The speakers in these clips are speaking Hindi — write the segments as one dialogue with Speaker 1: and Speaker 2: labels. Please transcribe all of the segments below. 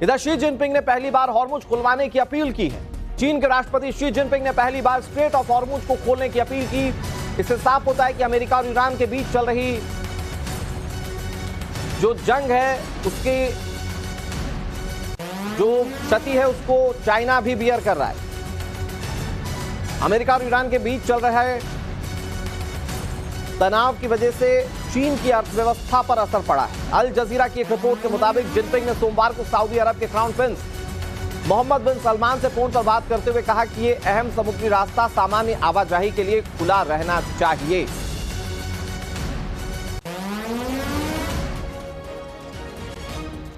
Speaker 1: इधर शी जिनपिंग ने पहली बार हॉर्मुज खुलवाने की अपील की है। चीन के राष्ट्रपति शी जिनपिंग ने पहली बार स्ट्रेट ऑफ हॉर्मुज को खोलने की अपील की। इससे साफ होता है कि अमेरिका और ईरान के बीच चल रही जो जंग है उसकी जो क्षति है उसको चाइना भी बियर कर रहा है। अमेरिका और ईरान के बीच चल रहा है तनाव की वजह से चीन की अर्थव्यवस्था पर असर पड़ा है। अल जजीरा की एक रिपोर्ट के मुताबिक जिनपिंग ने सोमवार को सऊदी अरब के क्राउन प्रिंस मोहम्मद बिन सलमान से फोन पर बात करते हुए कहा कि यह अहम समुद्री रास्ता सामान्य आवाजाही के लिए खुला रहना चाहिए।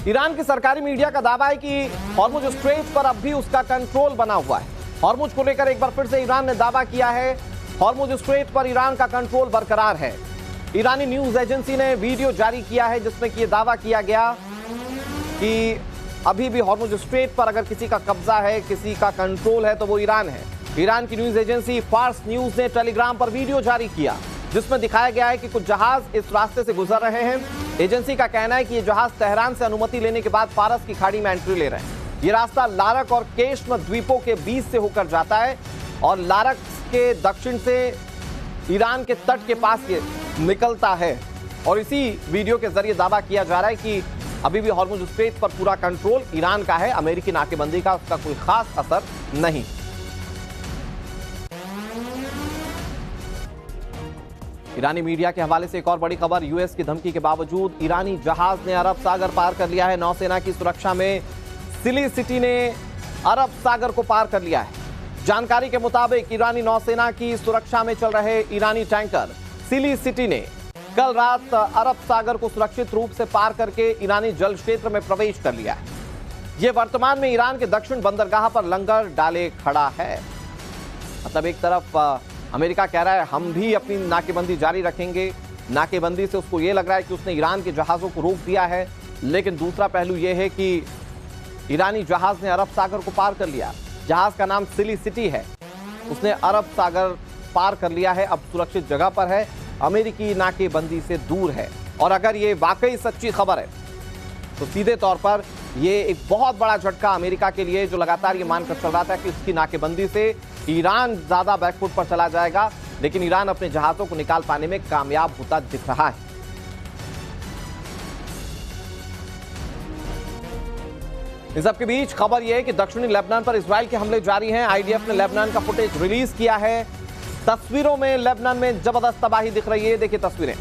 Speaker 1: ईरान की सरकारी मीडिया का दावा है कि हॉर्मुज स्ट्रेट पर अब भी उसका कंट्रोल बना हुआ है। हॉर्मुज को लेकर एक बार फिर से ईरान ने दावा किया है, हॉर्मुज स्ट्रेट पर ईरान का कंट्रोल बरकरार है। ईरानी न्यूज एजेंसी ने वीडियो जारी किया है जिसमें कि यह दावा किया गया कि अभी भी हॉर्मुज स्ट्रेट पर अगर किसी का कब्जा है, किसी का कंट्रोल है तो वो ईरान है। ईरान की न्यूज एजेंसी फार्स न्यूज ने टेलीग्राम पर वीडियो जारी किया जिसमें दिखाया गया है कि कुछ जहाज इस रास्ते से गुजर रहे हैं। एजेंसी का कहना है कि ये जहाज तेहरान से अनुमति लेने के बाद फारस की खाड़ी में एंट्री ले रहे हैं। ये रास्ता लारक और केश्म द्वीपों के बीच से होकर जाता है और लारक के दक्षिण से ईरान के तट के पास ये निकलता है। और इसी वीडियो के जरिए दावा किया जा रहा है कि अभी भी हॉर्मुज स्ट्रेट पर पूरा कंट्रोल ईरान का है। अमेरिकी नाकेबंदी का उसका कोई खास असर नहीं। ईरानी मीडिया के हवाले से एक और बड़ी खबर, यूएस की धमकी के बावजूद ईरानी जहाज ने अरब सागर पार कर लिया है। नौसेना की सुरक्षा में सिली सिटी ने अरब सागर को पार कर लिया है। जानकारी के मुताबिक ईरानी नौसेना की सुरक्षा में चल रहे ईरानी टैंकर सिली सिटी ने कल रात अरब सागर को सुरक्षित रूप से पार करके ईरानी जल क्षेत्र में प्रवेश कर लिया है। यह वर्तमान में ईरान के दक्षिण बंदरगाह पर लंगर डाले खड़ा है। मतलब एक तरफ अमेरिका कह रहा है हम भी अपनी नाकेबंदी जारी रखेंगे। नाकेबंदी से उसको ये लग रहा है कि उसने ईरान के जहाजों को रोक दिया है, लेकिन दूसरा पहलू यह है कि ईरानी जहाज ने अरब सागर को पार कर लिया। जहाज का नाम सिली सिटी है। उसने अरब सागर पार कर लिया है, अब सुरक्षित जगह पर है, अमेरिकी नाकेबंदी से दूर है। और अगर ये वाकई सच्ची खबर है तो सीधे तौर पर ये एक बहुत बड़ा झटका अमेरिका के लिए, जो लगातार ये मानकर चल रहा था कि उसकी नाकेबंदी से ईरान ज्यादा बैकफुट पर चला जाएगा, लेकिन ईरान अपने जहाजों को निकाल पाने में कामयाब होता दिख रहा है। इस सबके बीच खबर यह है कि दक्षिणी लेबनान पर इजराइल के हमले जारी हैं। आईडीएफ ने लेबनान का फुटेज रिलीज किया है। तस्वीरों में लेबनान में जबरदस्त तबाही दिख रही है, देखिए तस्वीरें।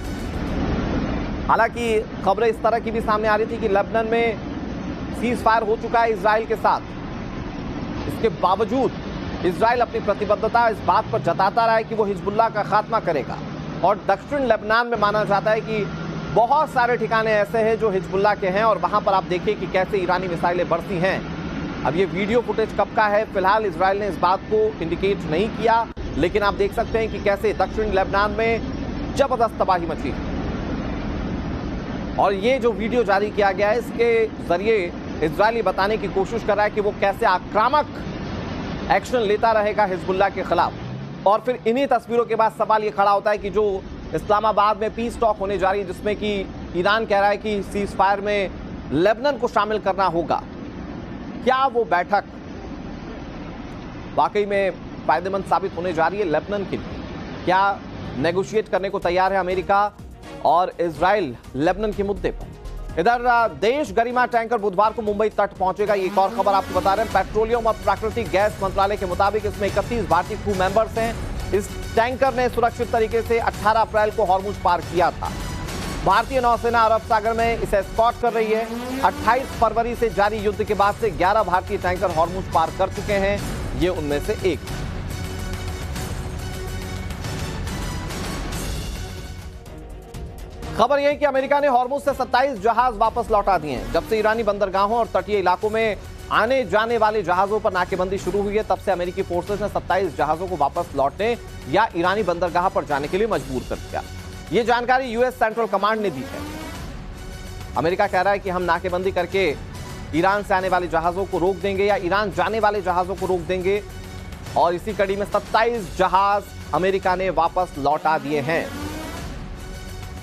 Speaker 1: हालांकि खबरें इस तरह की भी सामने आ रही थी कि लेबनान में सीज फायर हो चुका है इजराइल के साथ। इसके बावजूद इजराइल अपनी प्रतिबद्धता इस बात पर जताता रहा है कि वो हिजबुल्लाह का खात्मा करेगा। और दक्षिण लेबनान में माना जाता है कि बहुत सारे ठिकाने ऐसे हैं जो हिजबुल्लाह के हैं और वहां पर आप देखिए कि कैसे ईरानी मिसाइलें बरसी हैं। अब ये वीडियो फुटेज कब का है फिलहाल इजराइल ने इस बात को इंडिकेट नहीं किया, लेकिन आप देख सकते हैं कि कैसे दक्षिण लेबनान में जबरदस्त तबाही मची है। और ये जो वीडियो जारी किया गया है इसके जरिए इजराइल बताने की कोशिश कर रहा है कि वो कैसे आक्रामक एक्शन लेता रहेगा हिजबुल्लाह के खिलाफ। और फिर इन्हीं तस्वीरों के बाद सवाल ये खड़ा होता है कि जो इस्लामाबाद में पीस टॉक होने जा रही है, जिसमें कि ईरान कह रहा है कि सीज फायर में लेबनान को शामिल करना होगा, क्या वो बैठक वाकई में फायदेमंद साबित होने जा रही है लेबनान के लिए? क्या नेगोशिएट करने को तैयार है अमेरिका और इजराइल लेबनान के मुद्दे पर? इधर देश गरिमा टैंकर बुधवार को मुंबई तट पहुंचेगा। ये एक और खबर आपको बता रहे हैं। पेट्रोलियम और प्राकृतिक गैस मंत्रालय के मुताबिक इसमें 31 भारतीय क्रू मेंबर्स हैं। इस टैंकर ने सुरक्षित तरीके से 18 अप्रैल को हॉर्मुज पार किया था। भारतीय नौसेना अरब सागर में इसे एस्कॉर्ट कर रही है। 28 फरवरी से जारी युद्ध के बाद से 11 भारतीय टैंकर हॉर्मुज पार कर चुके हैं। ये उनमें से एक। खबर यह है कि अमेरिका ने हॉर्मुज से 27 जहाज वापस लौटा दिए हैं। जब से ईरानी बंदरगाहों और तटीय इलाकों में आने जाने वाले जहाजों पर नाकेबंदी शुरू हुई है, तब से अमेरिकी फोर्सेस ने 27 जहाजों को वापस लौटने या ईरानी बंदरगाह पर जाने के लिए मजबूर कर दिया। यह जानकारी यूएस सेंट्रल कमांड ने दी है। अमेरिका कह रहा है कि हम नाकेबंदी करके ईरान से आने वाले जहाजों को रोक देंगे या ईरान जाने वाले जहाजों को रोक देंगे। और इसी कड़ी में 27 जहाज अमेरिका ने वापस लौटा दिए हैं।